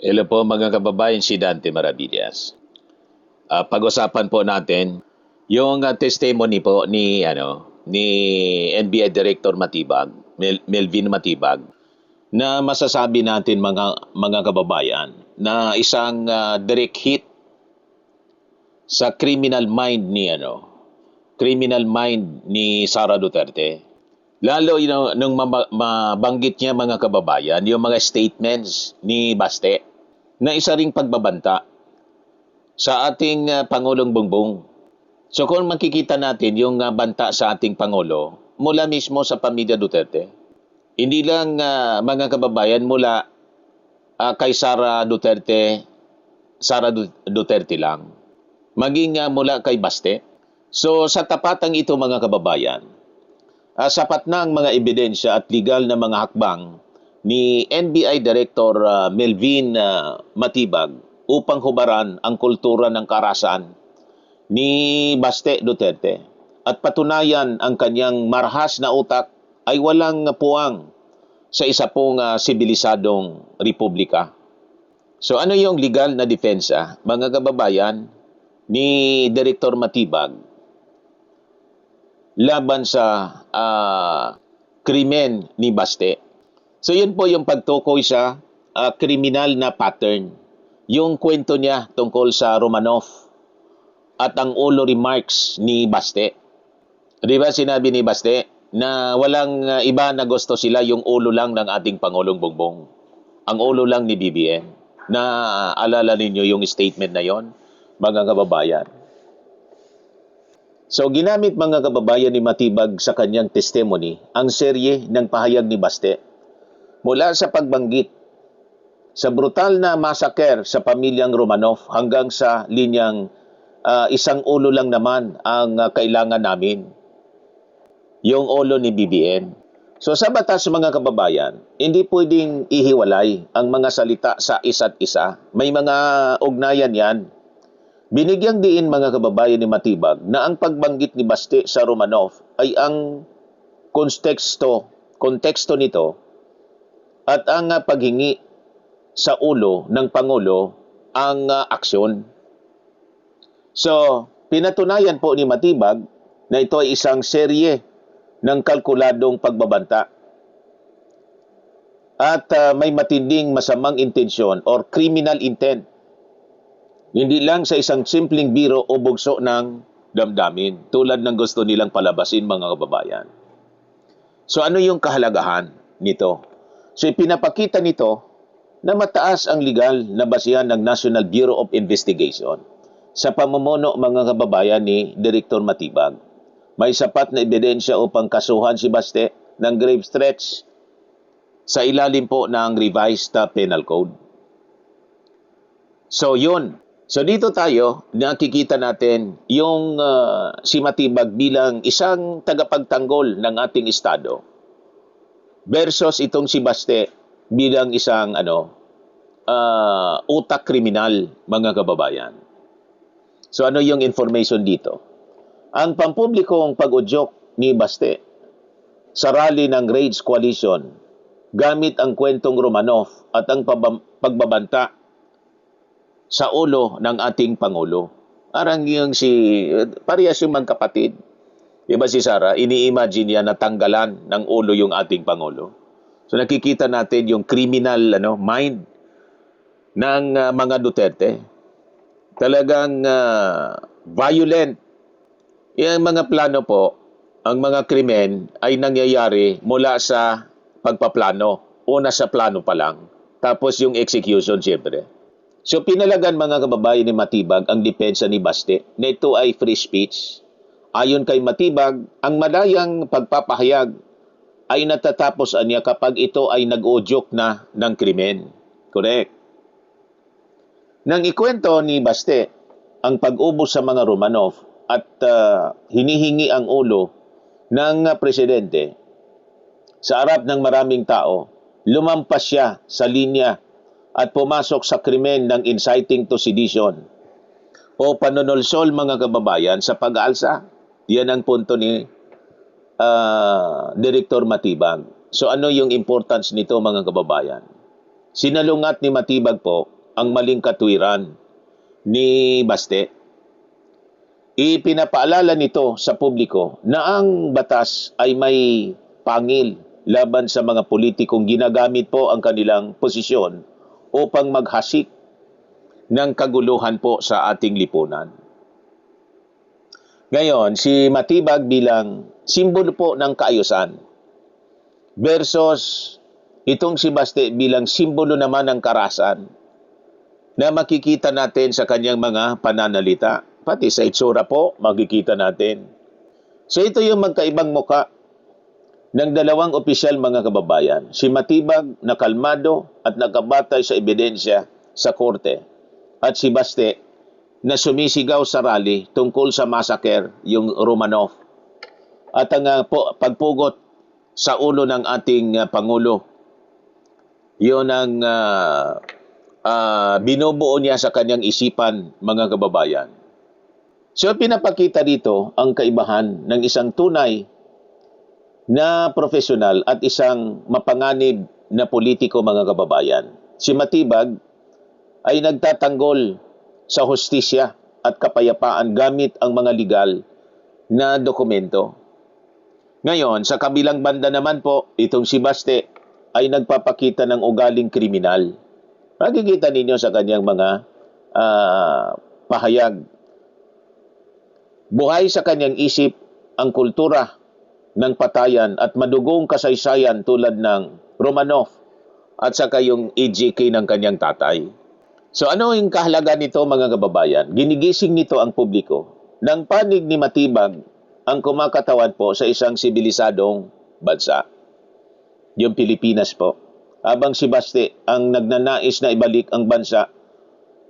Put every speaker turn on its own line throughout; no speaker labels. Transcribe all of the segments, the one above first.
Hello po mga kababayan, si Dante Maravillas. Pag-usapan po natin yung testimony po ni NBI Director Matibag, Melvin Matibag, na masasabi natin mga kababayan na isang direct hit sa criminal mind ni Sara Duterte. Lalo nung mabanggit niya mga kababayan yung mga statements ni Baste na isa ring pagbabanta sa ating Pangulong Bongbong. So kung makikita natin yung banta sa ating Pangulo mula mismo sa pamilya Duterte, hindi lang mga kababayan mula kay Sara Duterte lang, maging mula kay Baste. So sa tapatang ito mga kababayan, sapat na ang mga ebidensya at legal na mga hakbang ni NBI Director Melvin Matibag upang hubaran ang kultura ng karahasan ni Baste Duterte at patunayan ang kanyang marahas na utak ay walang puwang sa isa pong sibilisadong republika. So ano yung legal na depensa, mga kababayan, ni Director Matibag laban sa krimen ni Baste? So yun po yung pagtukoy sa kriminal na pattern. Yung kwento niya tungkol sa Romanov at ang ulo remarks ni Baste. Di ba sinabi ni Baste na walang iba na gusto sila, yung ulo lang ng ating Pangulong Bongbong. Ang ulo lang ni BBM. Na alala ninyo yung statement na yon, mga kababayan. So ginamit mga kababayan ni Matibag sa kanyang testimony ang serye ng pahayag ni Baste mula sa pagbanggit sa brutal na massacre sa pamilyang Romanov hanggang sa linyang isang ulo lang naman ang kailangan namin, yung ulo ni BBM. So sa batas mga kababayan, hindi pwedeng ihiwalay ang mga salita sa isa't isa. May mga ugnayan yan. Binigyang diin mga kababayan ni Matibag na ang pagbanggit ni Baste sa Romanov ay ang konteksto nito at ang paghingi sa ulo ng Pangulo ang aksyon. So, pinatunayan po ni Matibag na ito ay isang serye ng kalkuladong pagbabanta at may matinding masamang intensyon or criminal intent. Hindi lang sa isang simpleng biro o bugso ng damdamin tulad ng gusto nilang palabasin mga kababayan. So ano yung kahalagahan nito? So ipinapakita nito na mataas ang legal na basihan ng National Bureau of Investigation sa pamumuno mga kababayan ni Director Matibag. May sapat na ebidensya upang kasuhan si Baste ng grave threats sa ilalim po ng revised penal code. So yun. So dito tayo nakikita natin yung si Matibag bilang isang tagapagtanggol ng ating Estado versus itong si Baste bilang isang utak kriminal mga kababayan. So ano yung information dito? Ang pampublikong pag-udyok ni Baste sa rally ng Rage Coalition gamit ang kwentong Romanov at ang pagbabanta sa ulo ng ating Pangulo. Parang yung parehas yung magkapatid. Diba si Sara, ini-imagine niya na tanggalan ng ulo yung ating Pangulo. So nakikita natin yung criminal mind ng mga Duterte. Talagang violent. Yung mga plano po, ang mga krimen ay nangyayari mula sa pagpaplano. Una sa plano pa lang. Tapos yung execution siyempre. So pinalagan mga kababayan ni Matibag ang depensa ni Baste na ito ay free speech. Ayon kay Matibag, ang malayang pagpapahayag ay natatapos niya kapag ito ay nag-udyok na ng krimen. Correct. Nang ikwento ni Baste ang pag-ubos sa mga Romanov at hinihingi ang ulo ng presidente sa harap ng maraming tao, lumampas siya sa linya at pumasok sa krimen ng inciting to sedition o panunulsol mga kababayan sa pag-aalsa. Yan ang punto ni Director Matibag. So ano yung importance nito mga kababayan? Sinalungat ni Matibag po ang maling katwiran ni Baste. Ipinapaalala nito sa publiko na ang batas ay may pangil laban sa mga politikong ginagamit po ang kanilang posisyon upang maghasik ng kaguluhan po sa ating lipunan. Ngayon, si Matibag bilang simbolo po ng kaayusan versus itong si Baste bilang simbolo naman ng karahasan na makikita natin sa kanyang mga pananalita. Pati sa itsura po, makikita natin. So ito yung magkaibang muka ng dalawang opisyal mga kababayan. Si Matibag na kalmado at nakabatay sa ebidensya sa korte. At si Baste na sumisigaw sa rally tungkol sa massacre, yung Romanov. At ang pagpugot sa ulo ng ating Pangulo. Yun ang binubuo niya sa kanyang isipan mga kababayan. So pinapakita dito ang kaibahan ng isang tunay na profesional at isang mapanganib na politiko mga kababayan. Si Matibag ay nagtatanggol sa hustisya at kapayapaan gamit ang mga legal na dokumento. Ngayon, sa kabilang banda naman po, itong si Baste ay nagpapakita ng ugaling kriminal. Makikita ninyo sa kanyang mga pahayag. Buhay sa kanyang isip ang kultura ng patayan at madugong kasaysayan tulad ng Romanov at saka yung EJK ng kanyang tatay. So ano yung kahalaga nito mga kababayan? Ginigising nito ang publiko ng panig ni Matibag ang kumakatawan po sa isang sibilisadong bansa. Yung Pilipinas po. Habang si Baste ang nagnanais na ibalik ang bansa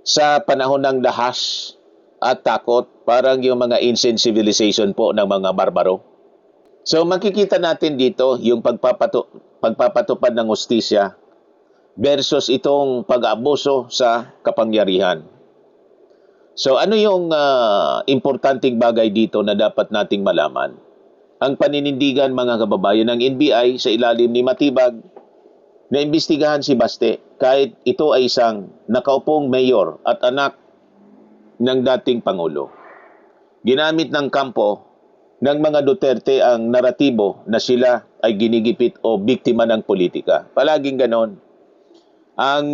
sa panahon ng dahas at takot, parang yung mga ancient civilization po ng mga barbaro. So makikita natin dito yung pagpapatupad ng hustisya versus itong pag-aabuso sa kapangyarihan. So ano yung importanteng bagay dito na dapat nating malaman? Ang paninindigan mga kababayan ng NBI sa ilalim ni Matibag na imbestigahan si Baste kahit ito ay isang nakaupong mayor at anak ng dating Pangulo. Ginamit ng kampo ng mga Duterte ang naratibo na sila ay ginigipit o biktima ng politika. Palaging ganon ang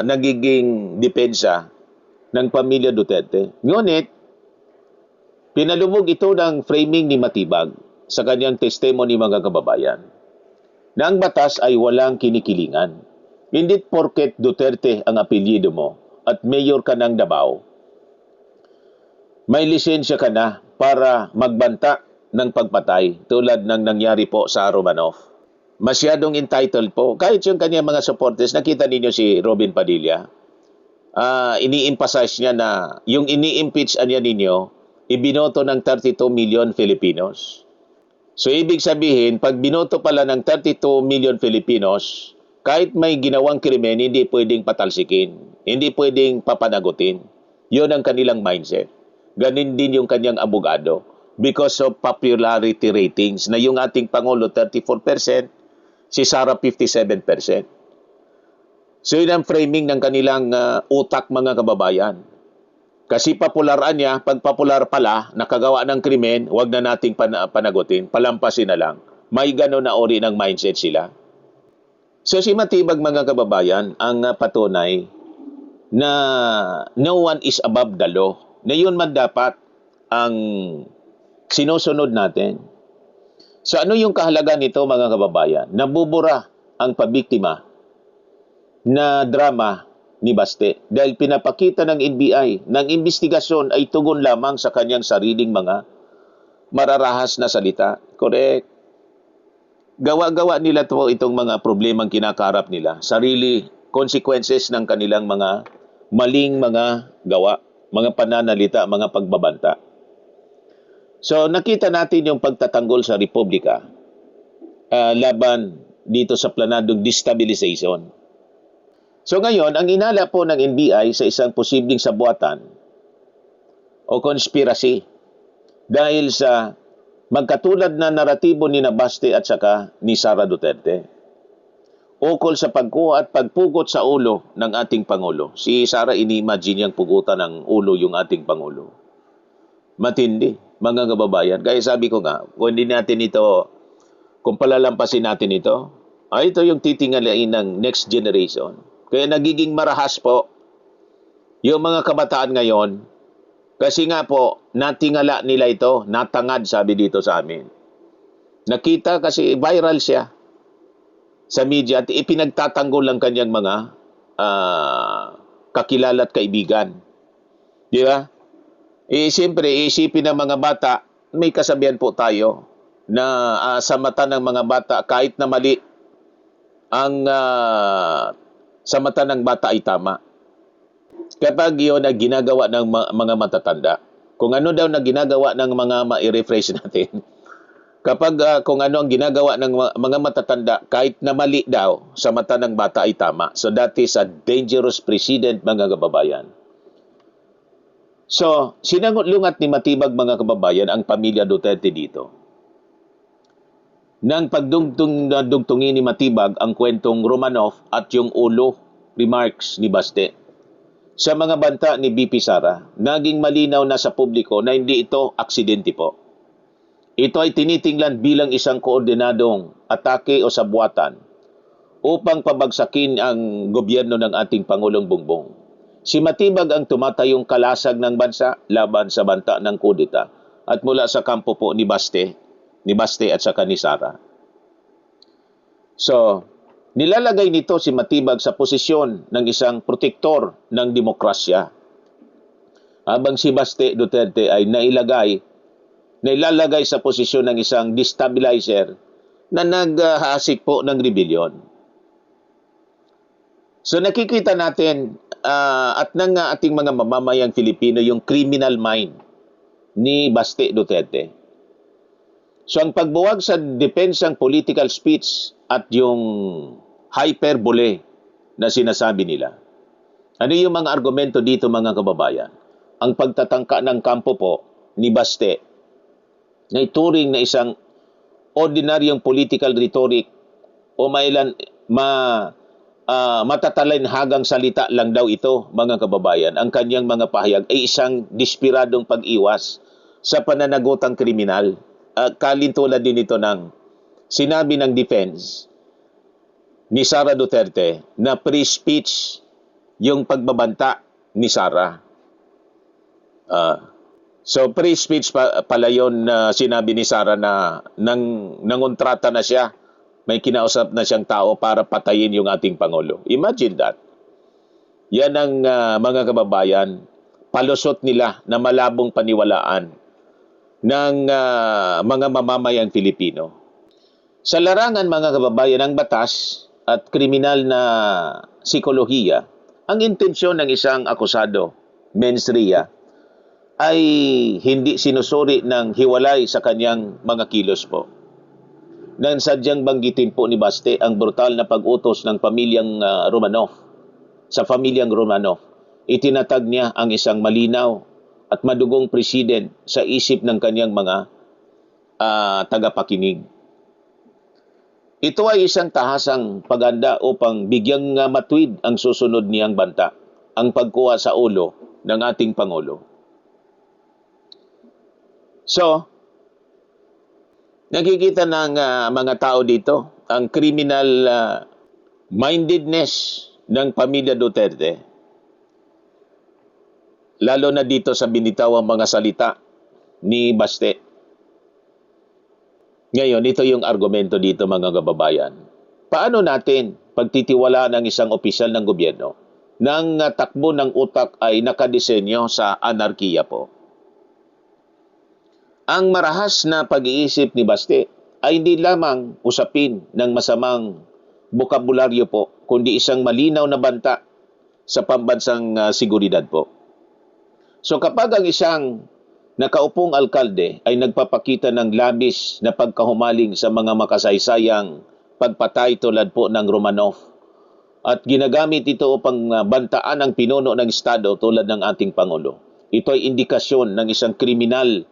nagiging depensa ng pamilya Duterte. Ngunit, pinalubog ito ng framing ni Matibag sa kanyang testimony mga kababayan na ang batas ay walang kinikilingan. Hindi porket Duterte ang apelyido mo at mayor ka ng Davao, may lisensya ka na para magbanta ng pagpatay tulad ng nangyari po sa Romanov. Masyadong entitled po. Kahit yung kanyang mga supporters, nakita ninyo si Robin Padilla, ini-emphasize niya na yung ini-impeach niya ninyo, ibinoto ng 32 million Filipinos. So ibig sabihin, pag binoto pala ng 32 million Filipinos, kahit may ginawang krimen, hindi pwedeng patalsikin, hindi pwedeng papanagutin. Yun ang kanilang mindset. Ganin din yung kanyang abogado because of popularity ratings na yung ating Pangulo 34%, si Sara 57%. So yun ang framing ng kanilang utak mga kababayan. Kasi popularan niya, pag popular pala, nakagawa ng krimen, wag na nating panagutin, palampasin na lang. May gano'n na ori ng mindset sila. So si Matibag mga kababayan, ang patunay na no one is above the law. Na yun man dapat ang sinusunod natin. So ano yung kahalaga nito mga kababayan? Nabubura ang pabiktima na drama ni Baste dahil pinapakita ng NBI ng investigasyon ay tugon lamang sa kanyang sariling mga mararahas na salita. Correct. Gawa-gawa nila to itong mga problemang kinakaharap nila. Sarili consequences ng kanilang mga maling mga gawa, mga pananalita, mga pagbabanta. So nakita natin yung pagtatanggol sa Republika laban dito sa planadong destabilization. So ngayon, ang inala po ng NBI sa isang posibleng sabuatan o conspiracy dahil sa magkatulad na naratibo ni Baste at saka ni Sara Duterte. ukol sa pagkuha at pagpugot sa ulo ng ating Pangulo. Si Sara, ini-imagine niyang pugutan ng ulo yung ating Pangulo. Matindi, mga kababayan. Kaya sabi ko nga, kung hindi natin ito, kung palalampasin natin ito, ito yung titingalain ng next generation. Kaya nagiging marahas po yung mga kabataan ngayon, kasi nga po, natingala nila ito, natangad sabi dito sa amin. Nakita kasi viral siya sa media at ipinagtatanggol ang kanyang mga kakilala at kaibigan. Di ba? Siyempre, isipin ng mga bata, may kasabihan po tayo na sa mata ng mga bata, kahit na mali, ang sa mata ng bata ay tama. Kapag yun na ginagawa ng mga matatanda, kung ano daw na ginagawa ng mga ma-refresh natin, kapag kung ano ang ginagawa ng mga matatanda, kahit na mali daw, sa mata ng bata ay tama. So that is a dangerous precedent, mga kababayan. So, sinangot-lungat ni Matibag, mga kababayan, ang pamilya Duterte dito. Nang pagdugtungin ni Matibag ang kwentong Romanov at yung ulo remarks ni Baste. Sa mga banta ni BP Sara, naging malinaw na sa publiko na hindi ito aksidente po. Ito ay tinitingnan bilang isang koordinadong atake o sabwatan upang pabagsakin ang gobyerno ng ating Pangulong Bongbong. Si Matibag ang tumatayong kalasag ng bansa laban sa banta ng kudeta at mula sa kampo po ni Baste at saka ni Sara. So, nilalagay nito si Matibag sa posisyon ng isang protektor ng demokrasya. Habang si Baste Duterte ay nailalagay sa posisyon ng isang destabilizer na naghahasik po ng rebellion. So nakikita natin at ng ating mga mamamayang Filipino yung criminal mind ni Baste Duterte. So ang pagbuwag sa depensang political speech at yung hyperbole na sinasabi nila. Ano yung mga argumento dito, mga kababayan? Ang pagtatangka ng kampo po ni Baste na ituring na isang ordinaryong political rhetoric o matatalinhagang salita lang daw ito, mga kababayan. Ang kanyang mga pahayag ay isang despiradong pag-iwas sa pananagutang kriminal. Kalintulad din ito ng sinabi ng defense ni Sara Duterte na free speech yung pagbabanta ni Sara. So free speech pala yun na sinabi ni Sara na nangontrata na siya. May kinausap na siyang tao para patayin yung ating Pangulo. Imagine that. Yan ang mga kababayan, palusot nila na malabong paniwalaan ng mga mamamayang Filipino. Sa larangan, mga kababayan, ng batas at kriminal na psikolohiya, ang intensyon ng isang akusado, mens rea, ay hindi sinusuri ng hiwalay sa kanyang mga kilos po. Nang sadyang banggitin po ni Baste ang brutal na pag-utos ng pamilyang Romanov, sa pamilyang Romanov, itinatag niya ang isang malinaw at madugong president sa isip ng kanyang mga tagapakinig. Ito ay isang tahasang paganda upang bigyang matwid ang susunod niyang banta, ang pagkuha sa ulo ng ating Pangulo. So, nakikita ng mga tao dito ang criminal mindedness ng pamilya Duterte. Lalo na dito sa binitawang mga salita ni Baste. Ngayon, ito yung argumento dito, mga kababayan. Paano natin pagtitiwala ng isang opisyal ng gobyerno nang takbo ng utak ay nakadisenyo sa anarkiya po? Ang marahas na pag-iisip ni Baste ay hindi lamang usapin ng masamang bokabularyo po, kundi isang malinaw na banta sa pambansang seguridad po. So kapag ang isang nakaupong alkalde ay nagpapakita ng labis na pagkahumaling sa mga makasaysayang pagpatay tulad po ng Romanov at ginagamit ito upang bantaan ang pinuno ng Estado tulad ng ating Pangulo, ito ay indikasyon ng isang kriminal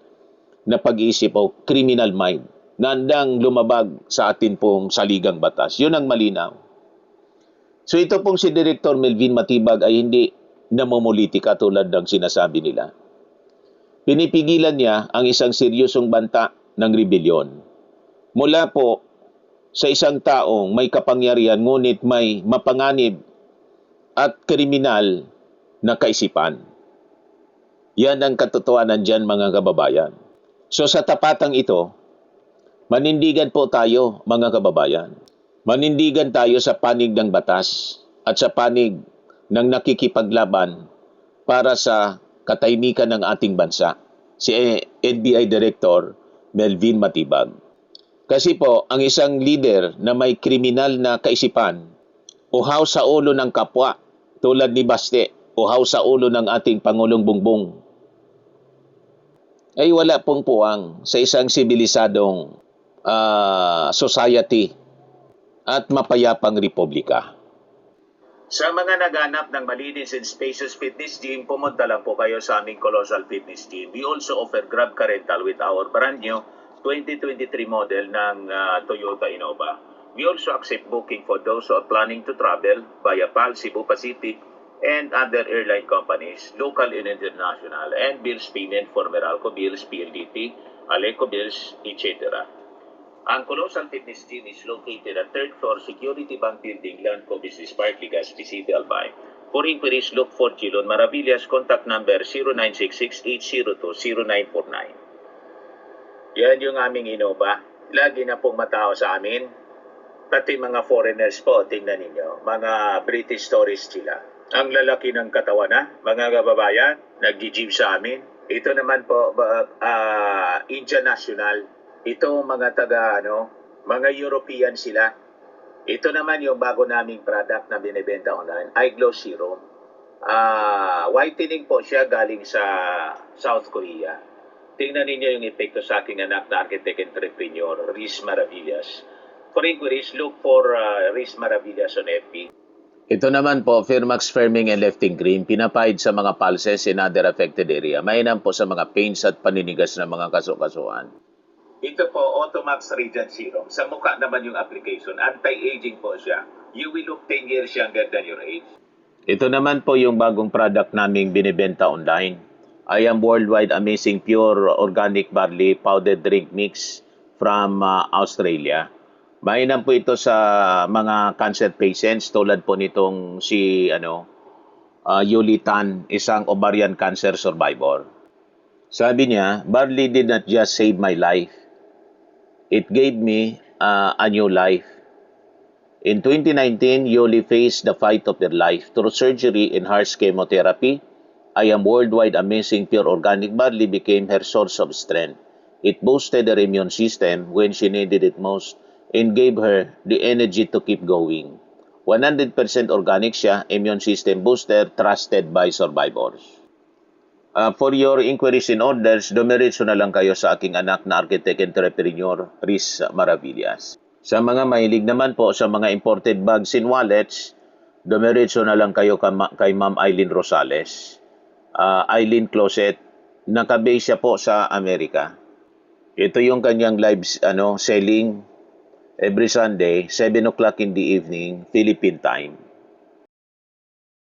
na pag-iisip o criminal mind na handang lumabag sa atin pong saligang batas. Yun ang malinaw. So ito pong si Director Melvin Matibag ay hindi namumulitika tulad ng sinasabi nila. Pinipigilan niya ang isang seryosong banta ng rebelyon. Mula po sa isang taong may kapangyarihan ngunit may mapanganib at kriminal na kaisipan. Yan ang katotohanan dyan, mga kababayan. So sa tapatang ito, manindigan po tayo, mga kababayan. Manindigan tayo sa panig ng batas at sa panig ng nakikipaglaban para sa katahimikan ng ating bansa, si NBI Director Melvin Matibag. Kasi po, ang isang leader na may kriminal na kaisipan, uhaw sa ulo ng kapwa, tulad ni Baste, uhaw sa ulo ng ating Pangulong Bongbong, ay wala pong puwang sa isang sibilisadong society at mapayapang republika. Sa mga naghanap ng malinis and spacious fitness gym, pumunta lang po kayo sa aming Colossal Fitness Gym. We also offer Grab Car Rental with our brand new 2023 model ng Toyota Innova. We also accept booking for those who are planning to travel via PAL, Cebu Pacific, and other airline companies, local and international, and bills payment for Meralco Bills, PLDT, Aleco Bills, etc. Ang Colossal Fitness Gym is located at 3rd floor Security Bank Building, Lanco Business Park, Legazpi City, Albay. For inquiries, look for Gilon Maravillas. Contact number 0966-802-0949. Yan yung aming Innova. Lagi na pong matao sa amin. Pati mga foreigners po, tingnan ninyo. Mga British tourists sila. Ang lalaki ng katawan na, mga kababayan, nag-gym sa amin. Ito naman po, Indian National. Ito mga mga European sila. Ito naman yung bago naming product na binibenta online, iGlow Serum. Whitening po siya galing sa South Korea. Tingnan ninyo yung epekto sa aking anak na architect entrepreneur, Riz Maravillas. For inquiries, look for Riz Maravillas on FB. Ito naman po, Firmax Firming and Lifting Cream, pinapahid sa mga pulses in other affected area. Mainam po sa mga pains at paninigas ng mga kasukasuan. Ito po, Automax Radiant Serum. Sa mukha naman yung application. Anti-aging po siya. You will look 10 years younger than your age. Ito naman po yung bagong product naming binibenta online. I am Worldwide Amazing Pure Organic Barley Powdered Drink Mix from Australia. Mainam po ito sa mga cancer patients tulad po nitong si Yuli Tan, isang ovarian cancer survivor. Sabi niya, barley did not just save my life. It gave me a new life. In 2019, Yuli faced the fight of her life through surgery and harsh chemotherapy. I am Worldwide Amazing Pure Organic Barley became her source of strength. It boosted her immune system when she needed it most and gave her the energy to keep going. 100% organic siya, immune system booster, trusted by survivors. For your inquiries and orders, dumiretso na lang kayo sa aking anak na architect entrepreneur, Riz Maravillas. Sa mga mahilig naman po sa mga imported bags and wallets, dumiretso na lang kayo kay Ma'am Eileen Rosales. Eileen Closet, nakabase siya po sa Amerika. Ito yung kanyang live selling every Sunday, 7 o'clock in the evening, Philippine time.